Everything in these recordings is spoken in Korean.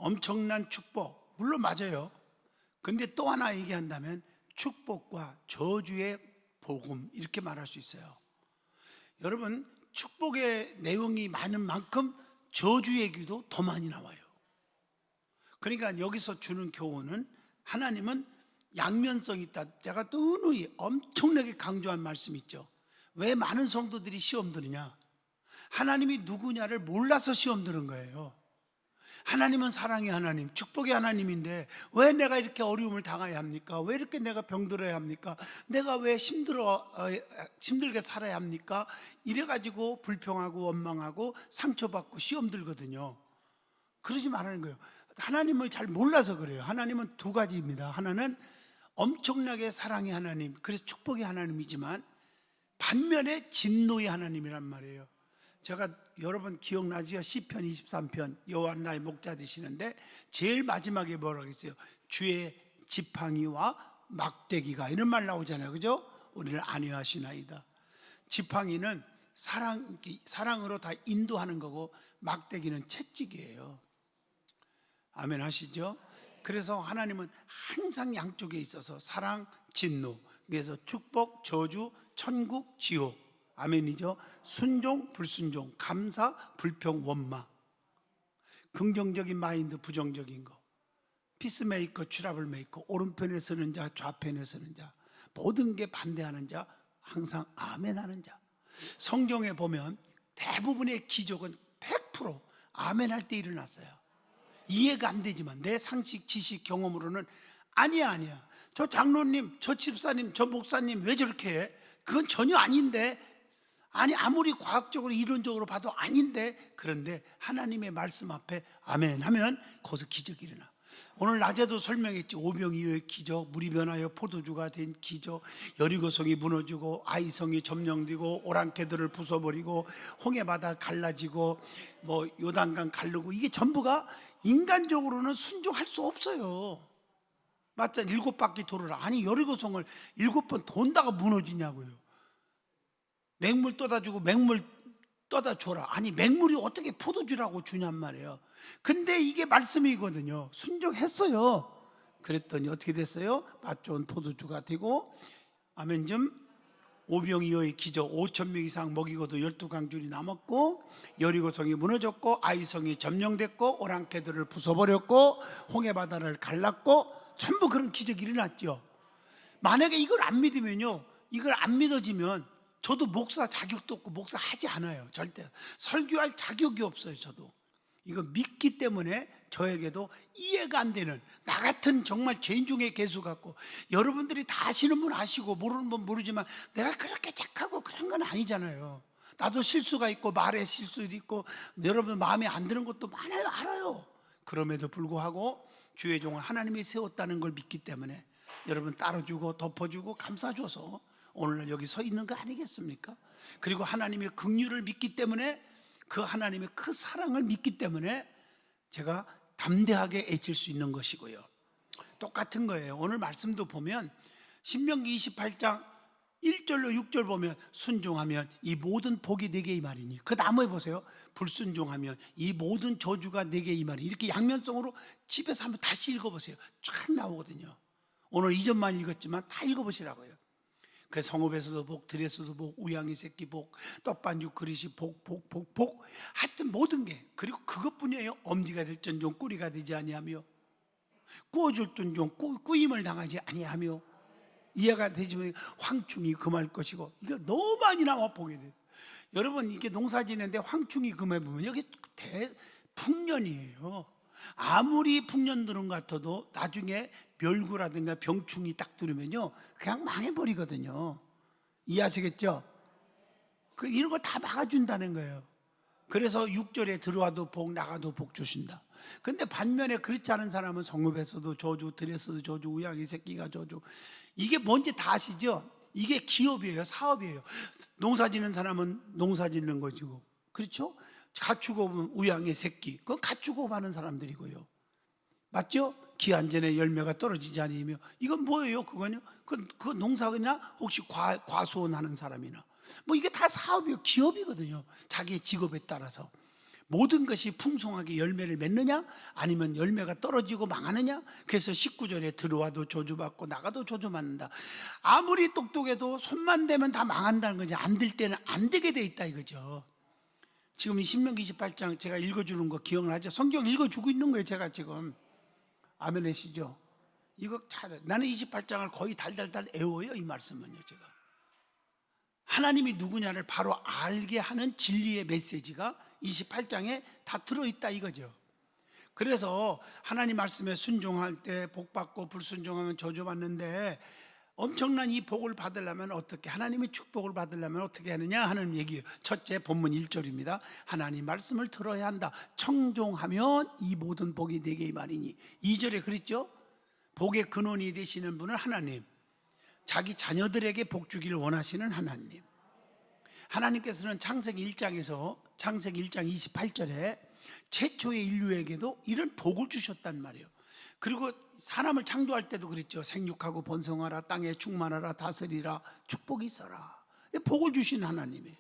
엄청난 축복, 물론 맞아요. 근데 또 하나 얘기한다면 축복과 저주의 복음, 이렇게 말할 수 있어요. 여러분, 축복의 내용이 많은 만큼 저주 얘기도 더 많이 나와요. 그러니까 여기서 주는 교훈은, 하나님은 양면성이 있다. 제가 또 누누이 엄청나게 강조한 말씀 있죠. 왜 많은 성도들이 시험 드느냐? 하나님이 누구냐를 몰라서 시험 드는 거예요. 하나님은 사랑의 하나님, 축복의 하나님인데 왜 내가 이렇게 어려움을 당해야 합니까? 왜 이렇게 내가 병들어야 합니까? 내가 왜 힘들게 살아야 합니까? 이래가지고 불평하고 원망하고 상처받고 시험 들거든요. 그러지 말라는 거예요. 하나님을 잘 몰라서 그래요. 하나님은 두 가지입니다. 하나는 엄청나게 사랑의 하나님, 그래서 축복의 하나님이지만 반면에 진노의 하나님이란 말이에요. 제가 여러분 기억나지요? 시편 23편, 여호와 나의 목자 되시는데 제일 마지막에 뭐라고 했어요? 주의 지팡이와 막대기가, 이런 말 나오잖아요. 그죠? 우리를 안위하시나이다. 지팡이는 사랑으로 다 인도하는 거고, 막대기는 채찍이에요. 아멘 하시죠? 그래서 하나님은 항상 양쪽에 있어서 사랑, 진노, 그래서 축복, 저주, 천국, 지옥, 아멘이죠? 순종, 불순종, 감사, 불평, 원망, 긍정적인 마인드, 부정적인 거, 피스메이커, 트러블 메이커, 오른편에 서는 자, 좌편에 서는 자, 모든 게 반대하는 자, 항상 아멘하는 자. 성경에 보면 대부분의 기적은 100% 아멘할 때 일어났어요. 이해가 안 되지만 내 상식, 지식, 경험으로는 아니야. 저 장로님, 저 집사님, 저 목사님 왜 저렇게 해? 그건 전혀 아닌데, 아니 아무리 과학적으로 이론적으로 봐도 아닌데, 그런데 하나님의 말씀 앞에 아멘 하면 거기서 기적이 일어나. 오늘 낮에도 설명했지. 오병이어의 기적, 물이 변하여 포도주가 된 기적, 여리고성이 무너지고 아이성이 점령되고 오랑캐들을 부숴버리고 홍해바다 갈라지고 뭐 요단강 갈르고, 이게 전부가 인간적으로는 순종할 수 없어요. 맞잖아. 7바퀴 돌으라. 아니 여리고성을 7번 돈다가 무너지냐고요. 맹물 떠다 주고 맹물 떠다 줘라. 아니 맹물이 어떻게 포도주라고 주냔 말이에요. 근데 이게 말씀이거든요. 순종했어요. 그랬더니 어떻게 됐어요? 맛 좋은 포도주가 되고, 아멘 좀. 오병이어의 기적, 5,000명 이상 먹이고도 12강줄이 남았고, 여리고성이 무너졌고 아이성이 점령됐고 오랑캐들을 부숴버렸고 홍해바다를 갈랐고, 전부 그런 기적이 일어났죠. 만약에 이걸 안 믿으면요, 이걸 안 믿어지면 저도 목사 자격도 없고 목사 하지 않아요. 절대 설교할 자격이 없어요. 저도 이거 믿기 때문에 저에게도 이해가 안 되는, 나 같은 정말 죄인 중에 개수 같고, 여러분들이 다 아시는 분 아시고 모르는 분 모르지만 내가 그렇게 착하고 그런 건 아니잖아요. 나도 실수가 있고 말에 실수도 있고 여러분 마음에 안 드는 것도 많아요. 알아요. 그럼에도 불구하고 주의 종을 하나님이 세웠다는 걸 믿기 때문에 여러분 따라주고 덮어주고 감싸줘서 오늘날 여기 서 있는 거 아니겠습니까? 그리고 하나님의 긍휼을 믿기 때문에, 그 하나님의 그 사랑을 믿기 때문에 제가 담대하게 애칠 수 있는 것이고요. 똑같은 거예요. 오늘 말씀도 보면 신명기 28장 1절로 6절 보면 순종하면 이 모든 복이 내게 임하리니, 그 다음에 보세요. 불순종하면 이 모든 저주가 내게 임하리니. 이렇게 양면성으로 집에서 한번 다시 읽어보세요. 쫙 나오거든요. 오늘 이전만 읽었지만 다 읽어보시라고요. 그 성읍에서도 복, 들에서도 복, 우양이 새끼 복, 떡반죽 그릇이 복, 하여튼 모든 게. 그리고 그것뿐이에요. 엄지가 될 전종 꾸리가 되지 아니하며, 꾸어줄 전종 꾸임을 당하지 아니하며, 이해가 되지만 황충이 금할 것이고. 이거 너무 많이 나와 보게 돼요. 여러분 이게 농사 지는데 황충이 금해 보면 여기 풍년이에요. 아무리 풍년들은 같아도 나중에 멸구라든가 병충이 딱 들으면요 그냥 망해버리거든요. 이해하시겠죠? 이런 거 다 막아준다는 거예요. 그래서 6절에 들어와도 복, 나가도 복 주신다. 근데 반면에 그렇지 않은 사람은 성읍에서도 저주, 들에서도 저주, 우양이 새끼가 저주. 이게 뭔지 다 아시죠? 이게 기업이에요. 사업이에요. 농사 짓는 사람은 농사 짓는 거지고, 그렇죠? 가축업은 우양의 새끼, 그건 가축업 하는 사람들이고요. 맞죠? 기한 전에 열매가 떨어지지 않으며, 이건 뭐예요? 그거는요? 그 농사냐? 혹시 과수원 하는 사람이나, 뭐 이게 다 사업이요, 기업이거든요. 자기의 직업에 따라서 모든 것이 풍성하게 열매를 맺느냐 아니면 열매가 떨어지고 망하느냐. 그래서 19절에 들어와도 저주받고 나가도 저주받는다. 아무리 똑똑해도 손만 대면 다 망한다는 거지. 안 될 때는 안 되게 돼 있다 이거죠. 지금 이 신명기 28장 제가 읽어주는 거 기억나죠? 성경 읽어주고 있는 거예요 제가 지금. 아멘 하시죠? 이거 잘, 나는 28장을 거의 달달달 애워요 이 말씀은요. 제가 하나님이 누구냐를 바로 알게 하는 진리의 메시지가 28장에 다 들어있다 이거죠. 그래서 하나님 말씀에 순종할 때 복받고 불순종하면 저주받는데, 엄청난 이 복을 받으려면 어떻게, 하나님의 축복을 받으려면 어떻게 하느냐 하는 얘기예요. 첫째, 본문 1절입니다. 하나님 말씀을 들어야 한다. 청종하면 이 모든 복이 내게 임하리니. 2절에 그랬죠. 복의 근원이 되시는 분은 하나님, 자기 자녀들에게 복 주기를 원하시는 하나님. 하나님께서는 창세기 1장에서 창세기 1장 28절에 최초의 인류에게도 이런 복을 주셨단 말이에요. 그리고 사람을 창조할 때도 그랬죠. 생육하고 번성하라, 땅에 충만하라, 다스리라, 축복이 있어라. 복을 주신 하나님이에요.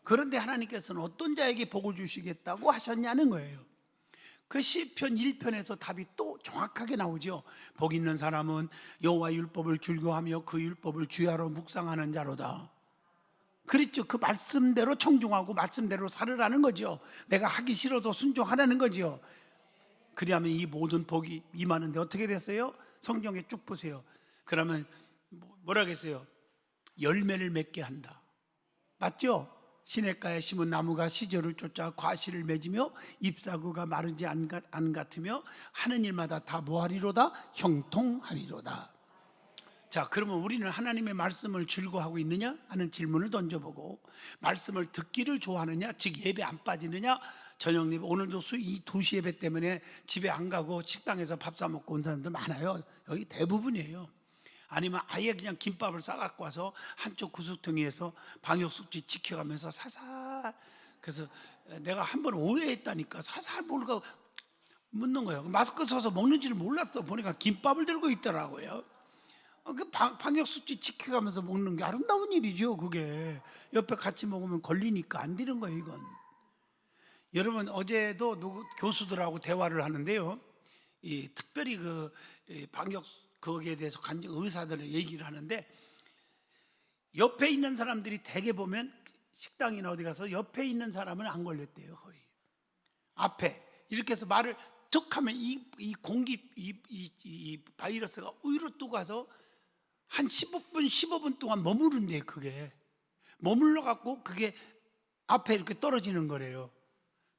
그런데 하나님께서는 어떤 자에게 복을 주시겠다고 하셨냐는 거예요. 그 시편 1편에서 답이 또 정확하게 나오죠. 복 있는 사람은 여호와 율법을 즐거워하며 그 율법을 주야로 묵상하는 자로다. 그랬죠. 그 말씀대로 청종하고 말씀대로 살으라는 거죠. 내가 하기 싫어도 순종하라는 거죠. 그리하면 이 모든 복이 임하는데 어떻게 됐어요? 성경에 쭉 보세요. 그러면 뭐라겠어요? 열매를 맺게 한다. 맞죠? 시냇가에 심은 나무가 시절을 쫓아 과실을 맺으며 잎사구가 마르지 안 같으며 하는 일마다 다 뭐하리로다? 형통하리로다. 자, 그러면 우리는 하나님의 말씀을 즐거워하고 있느냐 하는 질문을 던져보고, 말씀을 듣기를 좋아하느냐, 즉 예배 안 빠지느냐. 저녁 예배, 오늘도 이 2시 예배 때문에 집에 안 가고 식당에서 밥 사 먹고 온 사람들 많아요. 여기 대부분이에요. 아니면 아예 그냥 김밥을 싸갖고 와서 한쪽 구석탱이에서 방역수칙 지켜가면서 살살, 그래서 내가 한번 오해했다니까. 살살 뭘까 묻는 거예요. 마스크 써서 먹는지를 몰랐어. 보니까 김밥을 들고 있더라고요. 그 방역수칙 지켜가면서 먹는 게 아름다운 일이죠. 그게 옆에 같이 먹으면 걸리니까 안 되는 거예요 이건. 여러분, 어제도 교수들하고 대화를 하는데요, 특별히 방역 거기에 대해서 의사들을 얘기를 하는데, 옆에 있는 사람들이 대개 보면 식당이나 어디 가서 옆에 있는 사람은 안 걸렸대요. 거의 앞에 이렇게 해서 말을 툭 하면 이 공기 이 바이러스가 위로 뚝 가서 한 15분 동안 머무른대요. 그게 머물러 갖고 그게 앞에 이렇게 떨어지는 거래요.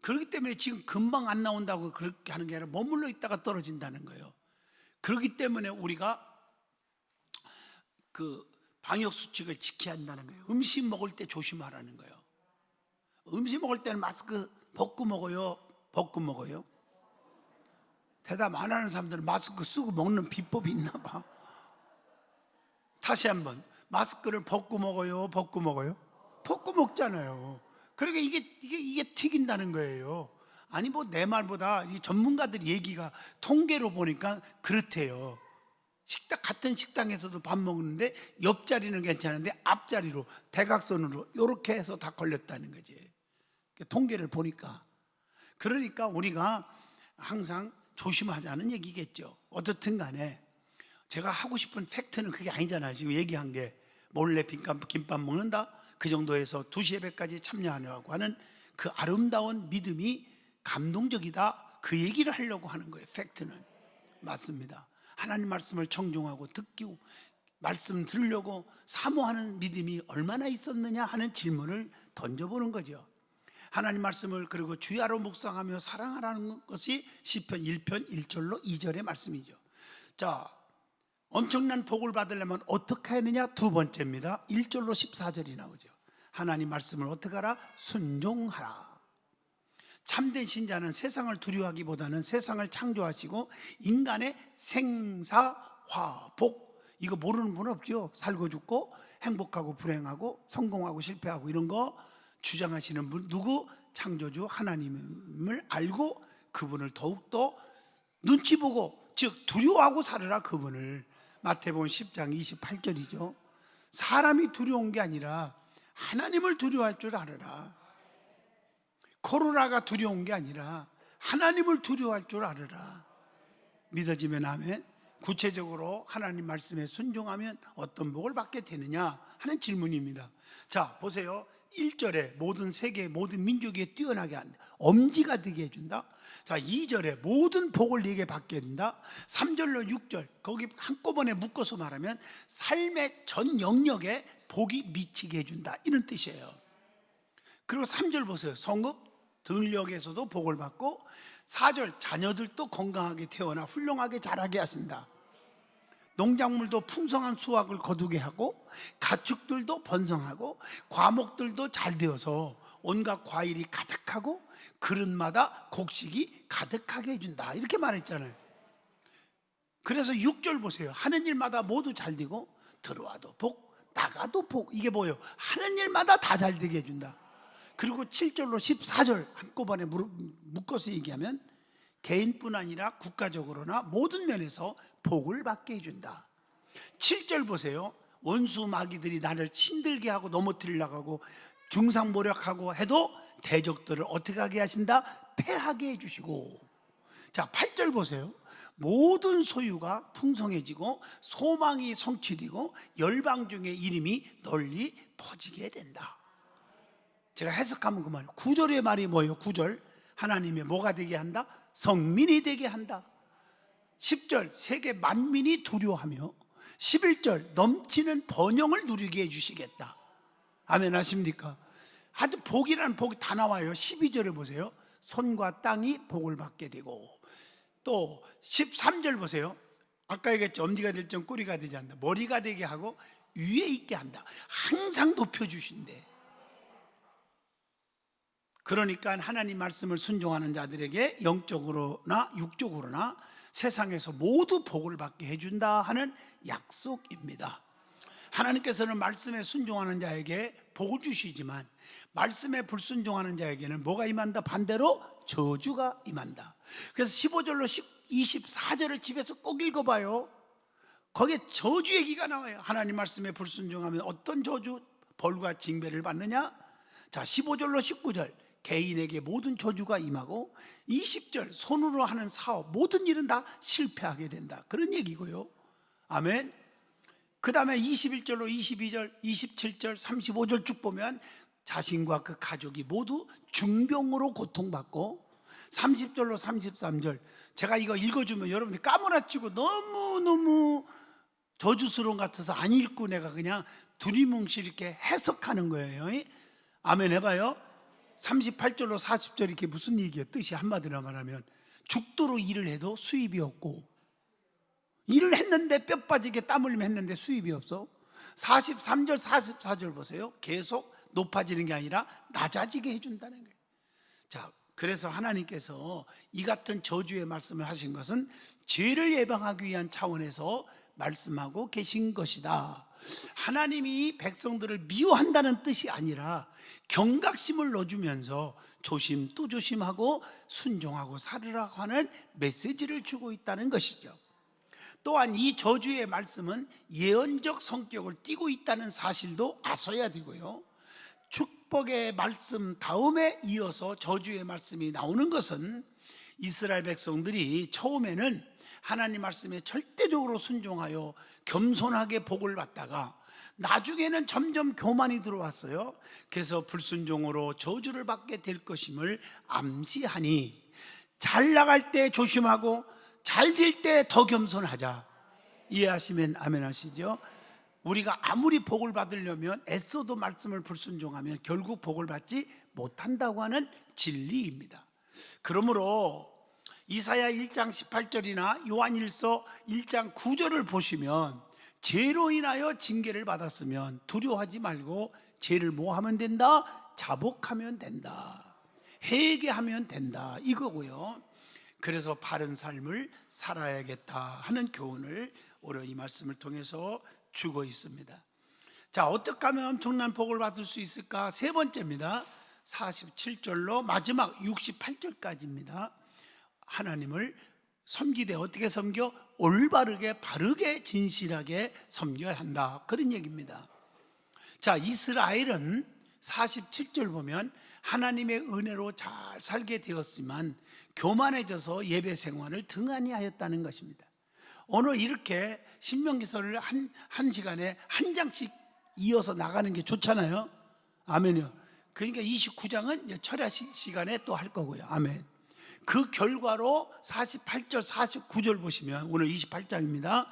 그렇기 때문에 지금 금방 안 나온다고 그렇게 하는 게 아니라 머물러 있다가 떨어진다는 거예요. 그렇기 때문에 우리가 그 방역 수칙을 지켜야 한다는 거예요. 음식 먹을 때 조심하라는 거예요. 음식 먹을 때는 마스크 벗고 먹어요, 벗고 먹어요? 대답 안 하는 사람들은 마스크 쓰고 먹는 비법이 있나 봐. 다시 한번, 마스크를 벗고 먹어요, 벗고 먹어요? 벗고 먹잖아요. 그러니까 이게 튀긴다는 거예요. 아니 뭐 내 말보다 이 전문가들 얘기가 통계로 보니까 그렇대요. 같은 식당에서도 밥 먹는데 옆자리는 괜찮은데 앞자리로 대각선으로 이렇게 해서 다 걸렸다는 거지. 통계를 보니까. 그러니까 우리가 항상 조심하자는 얘기겠죠. 어떻든 간에 제가 하고 싶은 팩트는 그게 아니잖아요. 지금 얘기한 게 몰래 김밥 먹는다, 그 정도에서 2시 예배까지 참여하려고 하는 그 아름다운 믿음이 감동적이다, 그 얘기를 하려고 하는 거예요. 팩트는 맞습니다. 하나님 말씀을 청종하고 듣고 말씀 들으려고 사모하는 믿음이 얼마나 있었느냐 하는 질문을 던져보는 거죠. 하나님 말씀을 그리고 주야로 묵상하며 사랑하라는 것이 시편 1편 1절로 2절의 말씀이죠. 자, 엄청난 복을 받으려면 어떻게 하느냐? 두 번째입니다. 1절로 14절이 나오죠. 하나님 말씀을 어떻게 하라? 순종하라. 참된 신자는 세상을 두려워하기보다는 세상을 창조하시고 인간의 생사화복, 이거 모르는 분 없죠? 살고 죽고 행복하고 불행하고 성공하고 실패하고 이런 거 주장하시는 분, 누구? 창조주 하나님을 알고 그분을 더욱더 눈치 보고, 즉 두려워하고 살으라. 그분을. 마태복음 10장 28절이죠. 사람이 두려운 게 아니라 하나님을 두려워할 줄 알아라. 코로나가 두려운 게 아니라 하나님을 두려워할 줄 알아라. 믿어지면 아멘. 구체적으로 하나님 말씀에 순종하면 어떤 복을 받게 되느냐 하는 질문입니다. 자, 보세요. 1절에 모든 세계 모든 민족에 뛰어나게 한다. 엄지가 되게 해준다. 자, 2절에 모든 복을 네게 받게 된다. 3절로 6절 거기 한꺼번에 묶어서 말하면 삶의 전 영역에 복이 미치게 해준다, 이런 뜻이에요. 그리고 3절 보세요. 성읍 들녘에서도 복을 받고, 4절 자녀들도 건강하게 태어나 훌륭하게 자라게 하신다. 농작물도 풍성한 수확을 거두게 하고, 가축들도 번성하고, 과목들도 잘 되어서 온갖 과일이 가득하고 그릇마다 곡식이 가득하게 해준다, 이렇게 말했잖아요. 그래서 6절 보세요. 하는 일마다 모두 잘 되고 들어와도 복 나가도 복. 이게 뭐예요? 하는 일마다 다 잘 되게 해준다. 그리고 7절로 14절 한꺼번에 묶어서 얘기하면 개인뿐 아니라 국가적으로나 모든 면에서 복을 받게 해준다. 7절 보세요. 원수 마귀들이 나를 힘들게 하고 넘어뜨리려고 하고 중상모략하고 해도 대적들을 어떻게 하게 하신다? 패하게 해주시고. 자, 8절 보세요. 모든 소유가 풍성해지고 소망이 성취되고 열방 중에 이름이 널리 퍼지게 된다. 제가 해석하면 그 말이에요. 9절의 말이 뭐예요? 9절 하나님의 뭐가 되게 한다? 성민이 되게 한다. 10절 세계 만민이 두려워하며, 11절 넘치는 번영을 누리게 해주시겠다. 아멘 하십니까? 아주 복이라는 복이 다 나와요. 12절에 보세요. 손과 땅이 복을 받게 되고, 또 13절 보세요. 아까 얘기했죠. 엄지가 될 점 꼬리가 되지 않는다. 머리가 되게 하고 위에 있게 한다. 항상 높여주신대. 그러니까 하나님 말씀을 순종하는 자들에게 영적으로나 육적으로나 세상에서 모두 복을 받게 해준다 하는 약속입니다. 하나님께서는 말씀에 순종하는 자에게 복을 주시지만 말씀에 불순종하는 자에게는 뭐가 임한다? 반대로 저주가 임한다. 그래서 15절로 24절을 집에서 꼭 읽어봐요. 거기에 저주 얘기가 나와요. 하나님 말씀에 불순종하면 어떤 저주, 벌과 징배를 받느냐. 자, 15절로 19절 개인에게 모든 저주가 임하고, 20절 손으로 하는 사업 모든 일은 다 실패하게 된다, 그런 얘기고요. 아멘. 그 다음에 21절로 22절 27절 35절 쭉 보면 자신과 그 가족이 모두 중병으로 고통받고, 30절로 33절 제가 이거 읽어주면 여러분들이 까무라치고 너무너무 저주스러운 것 같아서 안 읽고 내가 그냥 두리뭉실 이렇게 해석하는 거예요. 아멘 해봐요. 38절로 40절 이렇게 무슨 얘기예요? 뜻이 한마디로 말하면 죽도록 일을 해도 수입이 없고, 일을 했는데 뼈 빠지게 땀 흘리며 했는데 수입이 없어. 43절 44절 보세요. 계속 높아지는 게 아니라 낮아지게 해준다는 거예요. 자, 그래서 하나님께서 이 같은 저주의 말씀을 하신 것은 죄를 예방하기 위한 차원에서 말씀하고 계신 것이다. 하나님이 백성들을 미워한다는 뜻이 아니라 경각심을 넣어주면서 조심 또 조심하고 순종하고 살으라고 하는 메시지를 주고 있다는 것이죠. 또한 이 저주의 말씀은 예언적 성격을 띠고 있다는 사실도 아셔야 되고요. 축복의 말씀 다음에 이어서 저주의 말씀이 나오는 것은 이스라엘 백성들이 처음에는 하나님 말씀에 절대적으로 순종하여 겸손하게 복을 받다가 나중에는 점점 교만이 들어왔어요. 그래서 불순종으로 저주를 받게 될 것임을 암시하니, 잘 나갈 때 조심하고 잘 될 때 더 겸손하자. 이해하시면 아멘 하시죠? 우리가 아무리 복을 받으려면 애써도 말씀을 불순종하면 결국 복을 받지 못한다고 하는 진리입니다. 그러므로 이사야 1장 18절이나 요한일서 1장 9절을 보시면 죄로 인하여 징계를 받았으면 두려워하지 말고 죄를 뭐 하면 된다? 자복하면 된다. 회개하면 된다, 이거고요. 그래서 바른 삶을 살아야겠다 하는 교훈을 오늘 이 말씀을 통해서 주고 있습니다. 자, 어떻게 하면 엄청난 복을 받을 수 있을까? 세 번째입니다. 47절로 마지막 68절까지입니다. 하나님을 섬기되 어떻게 섬겨? 올바르게 바르게 진실하게 섬겨야 한다, 그런 얘기입니다. 자, 이스라엘은 47절 보면 하나님의 은혜로 잘 살게 되었지만 교만해져서 예배 생활을 등한히 하였다는 것입니다. 오늘 이렇게 신명기서를 한 시간에 한 장씩 이어서 나가는 게 좋잖아요. 아멘이요. 그러니까 29장은 철야 시간에 또 할 거고요. 아멘. 그 결과로 48절 49절 보시면 오늘 28장입니다.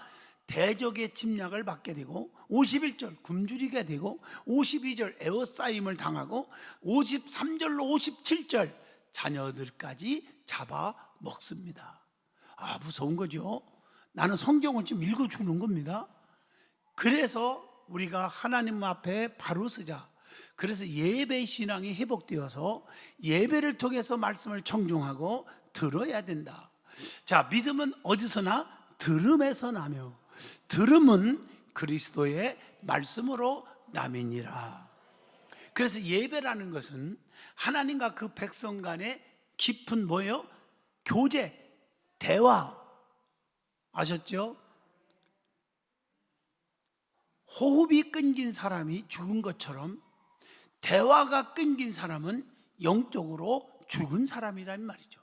대적의 침략을 받게 되고 51절 굶주리게 되고 52절 에워싸임을 당하고 53절로 57절 자녀들까지 잡아먹습니다. 아, 무서운 거죠. 나는 성경을 좀 읽어주는 겁니다. 그래서 우리가 하나님 앞에 바로 서자. 그래서 예배 신앙이 회복되어서 예배를 통해서 말씀을 청종하고 들어야 된다. 자, 믿음은 어디서나 들음에서 나며 들음은 그리스도의 말씀으로 남이니라. 그래서 예배라는 것은 하나님과 그 백성 간의 깊은 뭐예요? 교제, 대화. 아셨죠? 호흡이 끊긴 사람이 죽은 것처럼 대화가 끊긴 사람은 영적으로 죽은 사람이란 말이죠.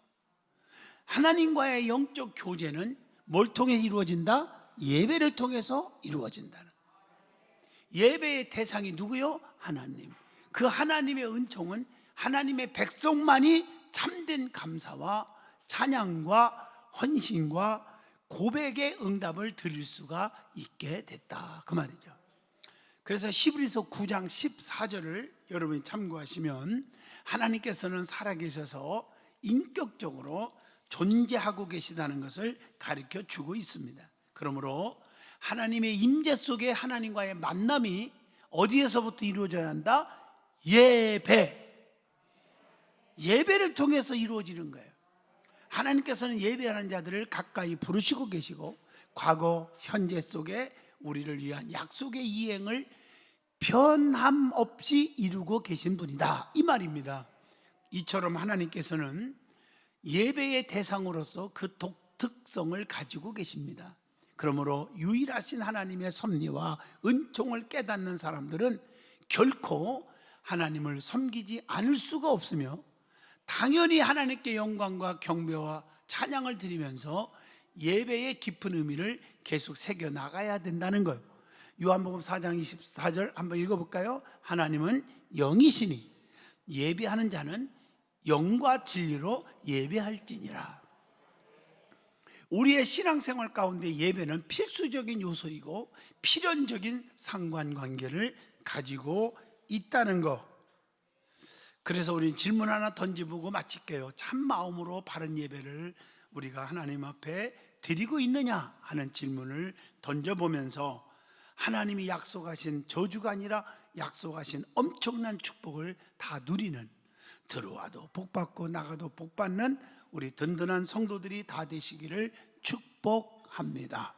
하나님과의 영적 교제는 뭘 통해 이루어진다? 예배를 통해서 이루어진다는. 예배의 대상이 누구요? 하나님. 그 하나님의 은총은 하나님의 백성만이 참된 감사와 찬양과 헌신과 고백의 응답을 드릴 수가 있게 됐다, 그 말이죠. 그래서 히브리서 9장 14절을 여러분이 참고하시면 하나님께서는 살아계셔서 인격적으로 존재하고 계시다는 것을 가르쳐 주고 있습니다. 그러므로 하나님의 임재 속에 하나님과의 만남이 어디에서부터 이루어져야 한다? 예배를 통해서 이루어지는 거예요. 하나님께서는 예배하는 자들을 가까이 부르시고 계시고 과거, 현재 속에 우리를 위한 약속의 이행을 변함없이 이루고 계신 분이다, 이 말입니다. 이처럼 하나님께서는 예배의 대상으로서 그 독특성을 가지고 계십니다. 그러므로 유일하신 하나님의 섭리와 은총을 깨닫는 사람들은 결코 하나님을 섬기지 않을 수가 없으며 당연히 하나님께 영광과 경배와 찬양을 드리면서 예배의 깊은 의미를 계속 새겨나가야 된다는 거예요. 요한복음 4장 24절 한번 읽어볼까요? 하나님은 영이시니 예배하는 자는 영과 진리로 예배할지니라. 우리의 신앙생활 가운데 예배는 필수적인 요소이고 필연적인 상관관계를 가지고 있다는 것. 그래서 우리 질문 하나 던져보고 마칠게요. 참 마음으로 바른 예배를 우리가 하나님 앞에 드리고 있느냐 하는 질문을 던져보면서 하나님이 약속하신 저주가 아니라 약속하신 엄청난 축복을 다 누리는, 들어와도 복받고 나가도 복받는 우리 든든한 성도들이 다 되시기를 축복합니다.